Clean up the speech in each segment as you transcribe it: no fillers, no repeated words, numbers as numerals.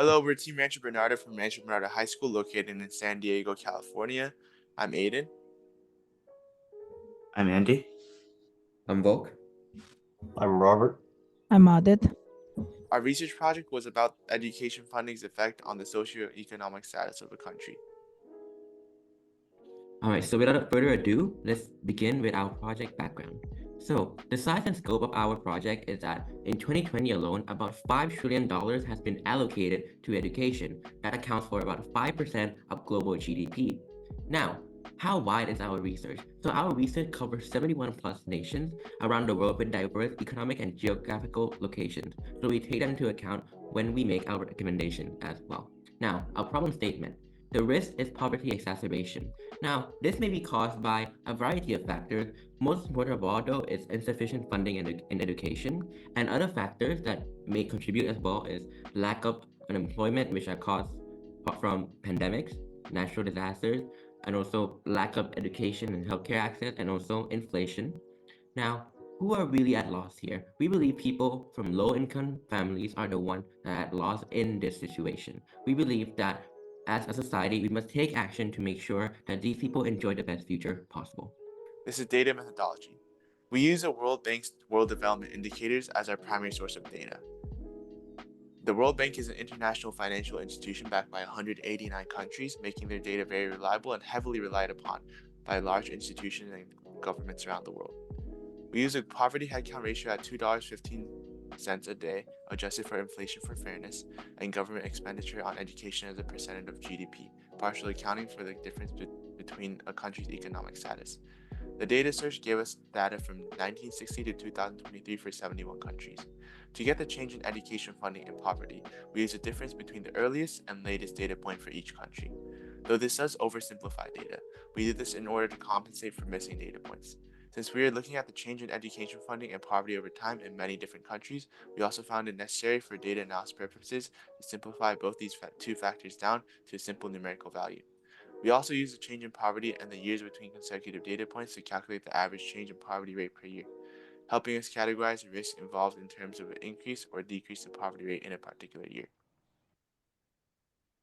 Hello, we're Team Rancho Bernardo from Rancho Bernardo High School located in San Diego, California. I'm Aiden. I'm Andy. I'm Volk. I'm Robert. I'm Adit. Our research project was about education funding's effect on the socioeconomic status of a country. All right, so without further ado, let's begin with our project background. So the size and scope of our project is that in 2020 alone, about $5 trillion has been allocated to education. That accounts for about 5% of global GDP. Now, how wide is our research? So our research covers 71 plus nations around the world with diverse economic and geographical locations. So we take them into account when we make our recommendation as well. Now, our problem statement. The risk is poverty exacerbation. Now, this may be caused by a variety of factors. Most important of all, though, is insufficient funding in education, and other factors that may contribute as well is lack of unemployment, which are caused from pandemics, natural disasters, and also lack of education and healthcare access, and also inflation. Now, who are really at loss here? We believe people from low-income families are the ones that are at loss in this situation. We believe that as a society, we must take action to make sure that these people enjoy the best future possible. This is data methodology. We use the World Bank's World Development Indicators as our primary source of data. The World Bank is an international financial institution backed by 189 countries, making their data very reliable and heavily relied upon by large institutions and governments around the world. We use a poverty headcount ratio at $2.15 a day, adjusted for inflation for fairness, and government expenditure on education as a percentage of GDP, partially accounting for the difference between a country's economic status. The data search gave us data from 1960 to 2023 for 71 countries. To get the change in education funding and poverty, we use the difference between the earliest and latest data point for each country. Though this does oversimplify data, we did this in order to compensate for missing data points. Since we are looking at the change in education funding and poverty over time in many different countries, we also found it necessary for data analysis purposes to simplify both these two factors down to a simple numerical value. We also use the change in poverty and the years between consecutive data points to calculate the average change in poverty rate per year, helping us categorize the risk involved in terms of an increase or decrease in poverty rate in a particular year.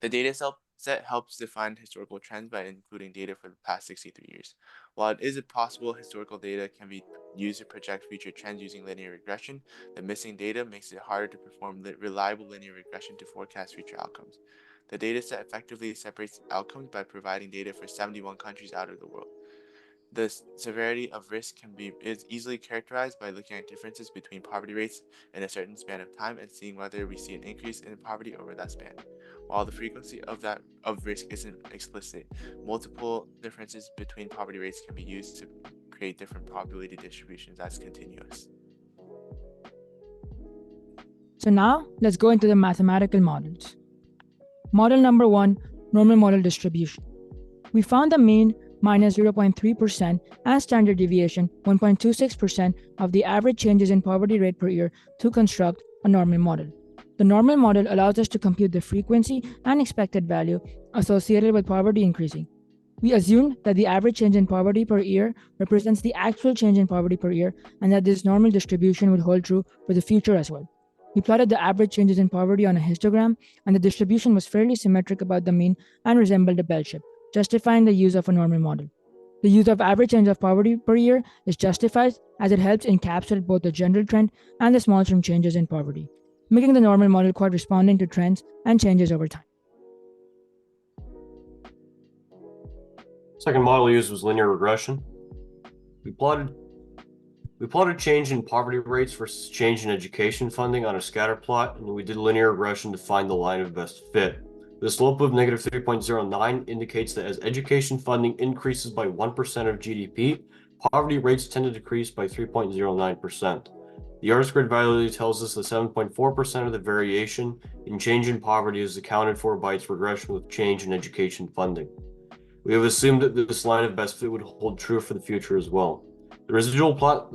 The data set helps define historical trends by including data for the past 63 years. While it is possible historical data can be used to project future trends using linear regression, the missing data makes it harder to perform reliable linear regression to forecast future outcomes. The dataset effectively separates outcomes by providing data for 71 countries out of the world. The severity of risk is easily characterized by looking at differences between poverty rates in a certain span of time and seeing whether we see an increase in poverty over that span. While the frequency of risk isn't explicit, multiple differences between poverty rates can be used to create different probability distributions as continuous. So now let's go into the mathematical models. Model number 1, normal model distribution. We found the mean minus 0.3% and standard deviation 1.26% of the average changes in poverty rate per year to construct a normal model. The normal model allows us to compute the frequency and expected value associated with poverty increasing. We assumed that the average change in poverty per year represents the actual change in poverty per year and that this normal distribution would hold true for the future as well. We plotted the average changes in poverty on a histogram, and the distribution was fairly symmetric about the mean and resembled a bell shape, justifying the use of a normal model. The use of average change of poverty per year is justified as it helps encapsulate both the general trend and the small term changes in poverty, making the normal model corresponding to trends and changes over time. Second model used was linear regression. We plotted change in poverty rates versus change in education funding on a scatter plot, and we did linear regression to find the line of best fit. The slope of negative 3.09 indicates that as education funding increases by 1% of GDP, poverty rates tend to decrease by 3.09%. The R-squared value tells us that 7.4% of the variation in change in poverty is accounted for by its regression with change in education funding. We have assumed that this line of best fit would hold true for the future as well. The residual plot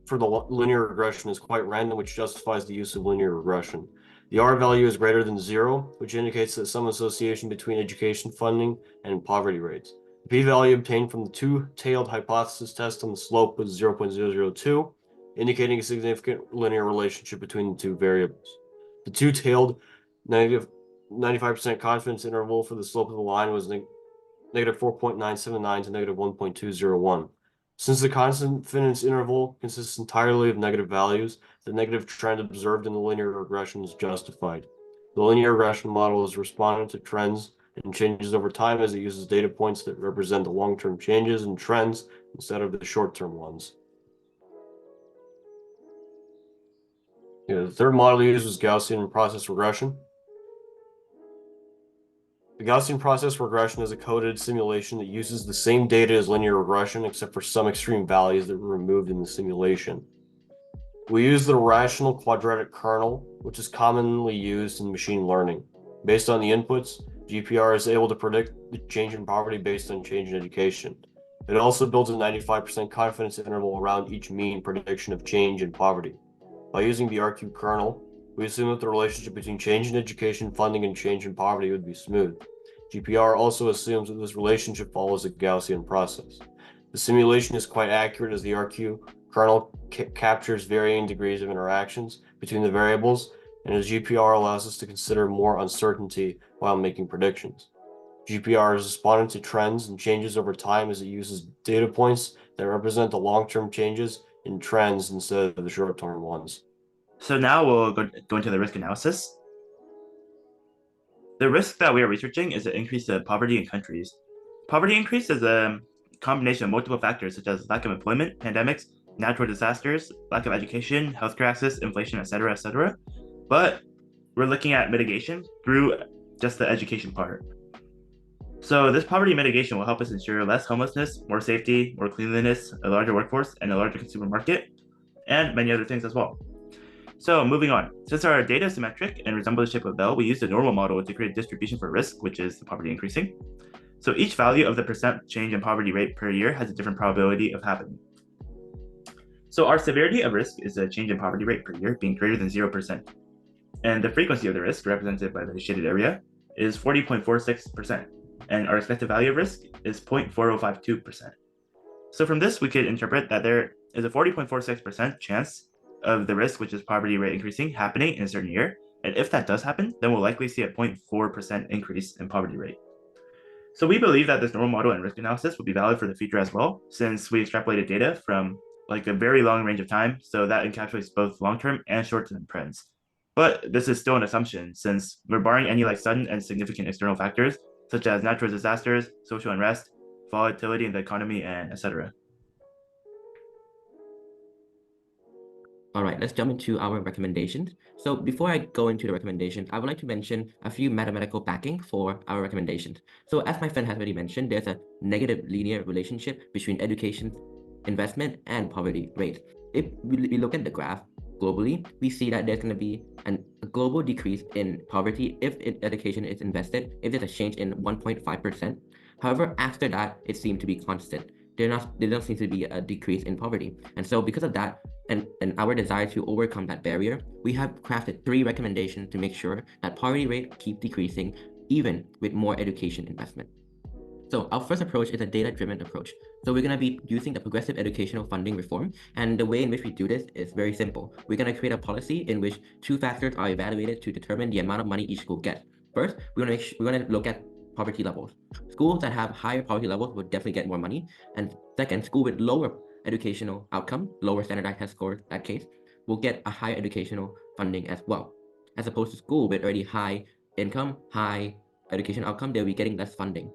for the linear regression is quite random, which justifies the use of linear regression. The R value is greater than 0, which indicates that some association between education funding and poverty rates. The p-value obtained from the two-tailed hypothesis test on the slope was 0.002, indicating a significant linear relationship between the two variables. The two-tailed negative 95% confidence interval for the slope of the line was negative 4.979 to negative 1.201. Since the confidence interval consists entirely of negative values, the negative trend observed in the linear regression is justified. The linear regression model is respondent to trends and changes over time as it uses data points that represent the long-term changes and trends instead of the short-term ones. The third model used was Gaussian process regression. The Gaussian process regression is a coded simulation that uses the same data as linear regression, except for some extreme values that were removed in the simulation. We use the Rational Quadratic Kernel, which is commonly used in machine learning. Based on the inputs, GPR is able to predict the change in poverty based on change in education. It also builds a 95% confidence interval around each mean prediction of change in poverty. By using the RQ kernel, we assume that the relationship between change in education funding and change in poverty would be smooth. GPR also assumes that this relationship follows a Gaussian process. The simulation is quite accurate as the RQ kernel captures varying degrees of interactions between the variables, and as GPR allows us to consider more uncertainty while making predictions. GPR is respondent to trends and changes over time as it uses data points that represent the long-term changes in trends instead of the short-term ones. So now we'll go into the risk analysis. The risk that we are researching is the increase of poverty in countries. Poverty increase is a combination of multiple factors such as lack of employment, pandemics, natural disasters, lack of education, healthcare access, inflation, etc., etc. But we're looking at mitigation through just the education part. So this poverty mitigation will help us ensure less homelessness, more safety, more cleanliness, a larger workforce, and a larger consumer market, and many other things as well. So moving on, since our data is symmetric and resemble the shape of a bell, we use the normal model to create a distribution for risk, which is the poverty increasing. So each value of the percent change in poverty rate per year has a different probability of happening. So our severity of risk is a change in poverty rate per year being greater than 0%. And the frequency of the risk, represented by the shaded area, is 40.46%. And our expected value of risk is 0.4052%. So from this, we could interpret that there is a 40.46% chance of the risk, which is poverty rate increasing, happening in a certain year. And if that does happen, then we'll likely see a 0.4% increase in poverty rate. So we believe that this normal model and risk analysis will be valid for the future as well, since we extrapolated data from like a very long range of time. So that encapsulates both long-term and short-term trends. But this is still an assumption, since we're barring any like sudden and significant external factors, such as natural disasters, social unrest, volatility in the economy, and etc. All right, let's jump into our recommendations. So before I go into the recommendations, I would like to mention a few mathematical backing for our recommendations. So as my friend has already mentioned, there's a negative linear relationship between education, investment, and poverty rate. If we look at the graph globally, we see that there's going to be a global decrease in poverty if education is invested, if there's a change in 1.5%. However, after that, it seemed to be constant. There doesn't seem to be a decrease in poverty. And so because of that, and our desire to overcome that barrier, we have crafted 3 recommendations to make sure that poverty rate keeps decreasing even with more education investment. So our first approach is a data-driven approach. So we're going to be using the progressive educational funding reform. And the way in which we do this is very simple. We're going to create a policy in which 2 factors are evaluated to determine the amount of money each school gets. First, we're going to look at poverty levels. Schools that have higher poverty levels will definitely get more money. And second, schools with lower educational outcome, lower standardized test scores, that case, will get a higher educational funding as well. As opposed to school with already high income, high education outcome, they'll be getting less funding.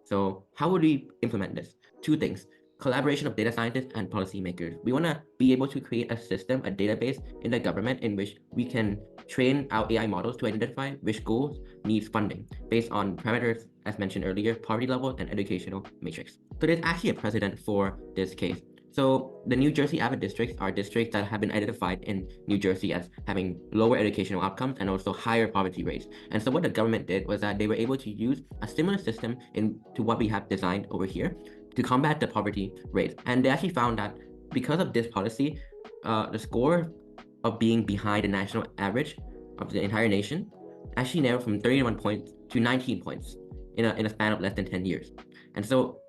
So how would we implement this? 2 things. Collaboration of data scientists and policymakers. We want to be able to create a system, a database in the government in which we can train our AI models to identify which schools need funding based on parameters, as mentioned earlier, poverty level and educational matrix. So there's actually a precedent for this case. So the New Jersey Avid districts are districts that have been identified in New Jersey as having lower educational outcomes and also higher poverty rates. And so what the government did was that they were able to use a similar system to what we have designed over here to combat the poverty rate. And they actually found that because of this policy, the score of being behind the national average of the entire nation actually narrowed from 31 points to 19 points in a span of less than 10 years. And so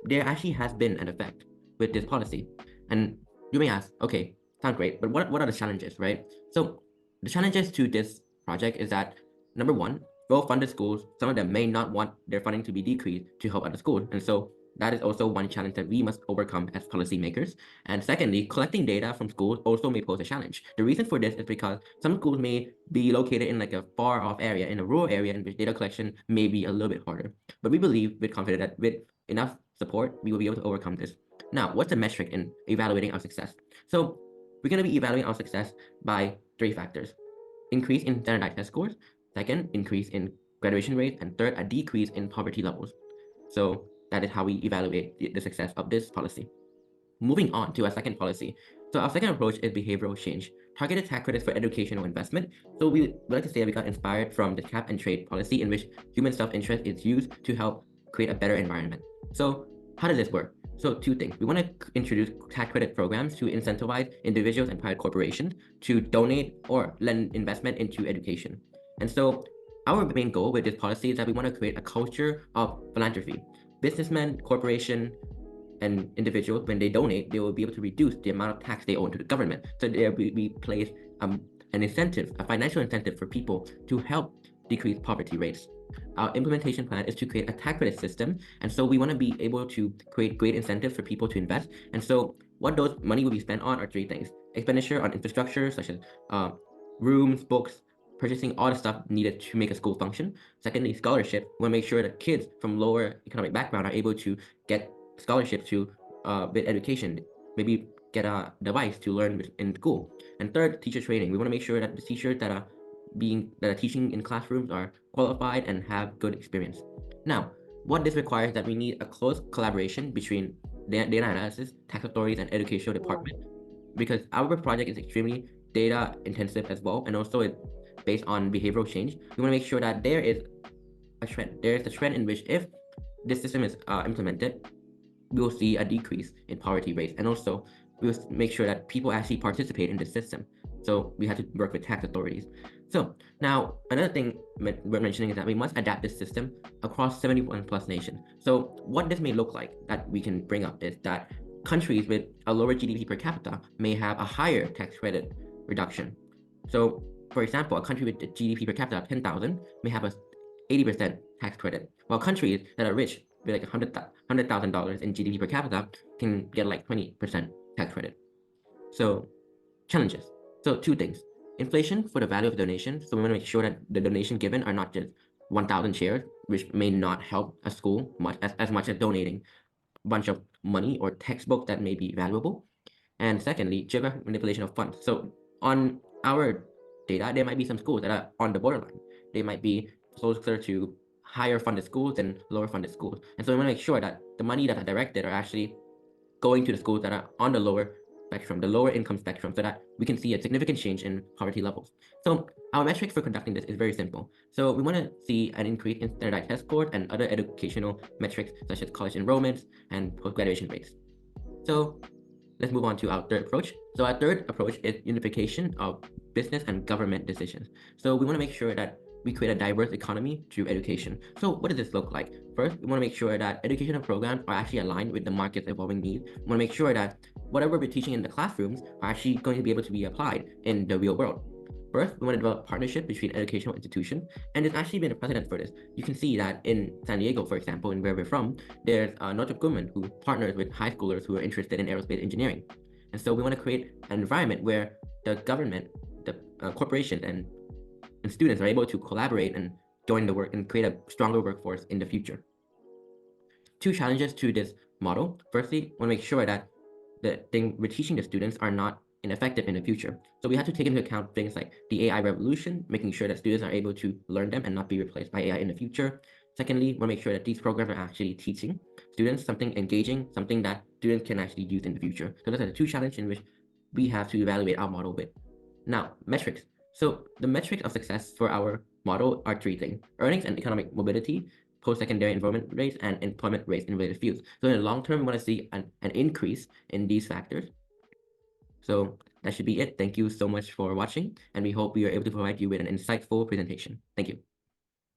there actually has been an effect with this policy. And you may ask, okay, sounds great, but what are the challenges, right? So the challenges to this project is that, number one, well-funded schools, some of them may not want their funding to be decreased to help other schools. And so that is also one challenge that we must overcome as policymakers. And secondly, collecting data from schools also may pose a challenge. The reason for this is because some schools may be located in like a far off area, in a rural area, in which data collection may be a little bit harder. But we believe with confidence that with enough support, we will be able to overcome this. Now, what's the metric in evaluating our success? So we're going to be evaluating our success by 3 factors: increase in standardized test scores, second, increase in graduation rate, and third, a decrease in poverty levels. So that is how we evaluate the success of this policy. Moving on to our second policy. So our second approach is behavioral change, targeted tax credits for educational investment. So we like to say we got inspired from the cap and trade policy, in which human self-interest is used to help create a better environment. So how does this work? So 2 things. We want to introduce tax credit programs to incentivize individuals and private corporations to donate or lend investment into education. And so our main goal with this policy is that we want to create a culture of philanthropy. Businessmen, corporation, and individuals, when they donate, they will be able to reduce the amount of tax they owe to the government. So there we place an incentive, a financial incentive for people to help decrease poverty rates. Our implementation plan is to create a tax credit system. And so we want to be able to create great incentives for people to invest. And so what those money will be spent on are 3 things: expenditure on infrastructure, such as rooms, books, purchasing all the stuff needed to make a school function. Secondly, scholarship. We want to make sure that kids from lower economic background are able to get scholarships to with education, maybe get a device to learn in school. And third, teacher training. We want to make sure that the teachers that are teaching in classrooms are qualified and have good experience. Now, what this requires is that we need a close collaboration between data analysis, tax authorities, and educational department, because our project is extremely data intensive as well, and also it's based on behavioral change. We want to make sure that there is a trend. There is a trend in which if this system is implemented, we will see a decrease in poverty rates, and also we will make sure that people actually participate in this system. So we have to work with tax authorities. So now another thing we're mentioning is that we must adapt this system across 71 plus nations. So what this may look like that we can bring up is that countries with a lower GDP per capita may have a higher tax credit reduction. So for example, a country with a GDP per capita of 10,000 may have a 80% tax credit, while countries that are rich with like $100,000 in GDP per capita can get like 20% tax credit. So challenges. So 2 things: inflation for the value of donation. So we want to make sure that the donation given are not just 1,000 shares, which may not help a school as much as donating a bunch of money or textbooks that may be valuable. And secondly, geographic manipulation of funds. So on our data, there might be some schools that are on the borderline. They might be closer to higher funded schools than lower funded schools. And so we want to make sure that the money that are directed are actually going to the schools that are on the lower spectrum, the lower income spectrum, so that we can see a significant change in poverty levels. So our metric for conducting this is very simple. So we want to see an increase in standardized test scores and other educational metrics such as college enrollments and post-graduation rates. So let's move on to our third approach. So our third approach is unification of business and government decisions. So we want to make sure that we create a diverse economy through education. So what does this look like? First, we want to make sure that educational programs are actually aligned with the market's evolving needs. We want to make sure that whatever we're teaching in the classrooms are actually going to be able to be applied in the real world. First, we want to develop partnership between educational institutions, and there's actually been a precedent for this. You can see that in San Diego, for example, and where we're from, there's Northrop Grumman who partners with high schoolers who are interested in aerospace engineering. And so we want to create an environment where the government, the corporations, and students are able to collaborate and join the work and create a stronger workforce in the future. 2 challenges to this model. Firstly, we want to make sure that the thing we're teaching the students are not ineffective in the future. So we have to take into account things like the AI revolution, making sure that students are able to learn them and not be replaced by AI in the future. Secondly, we want to make sure that these programs are actually teaching students something engaging, something that students can actually use in the future. So those are the 2 challenges in which we have to evaluate our model with. Now, metrics. So the metrics of success for our model are 3 things: earnings and economic mobility, post-secondary enrollment rates, and employment rates in related fields. So in the long term, we want to see an increase in these factors. So that should be it. Thank you so much for watching, and we hope we are able to provide you with an insightful presentation. Thank you.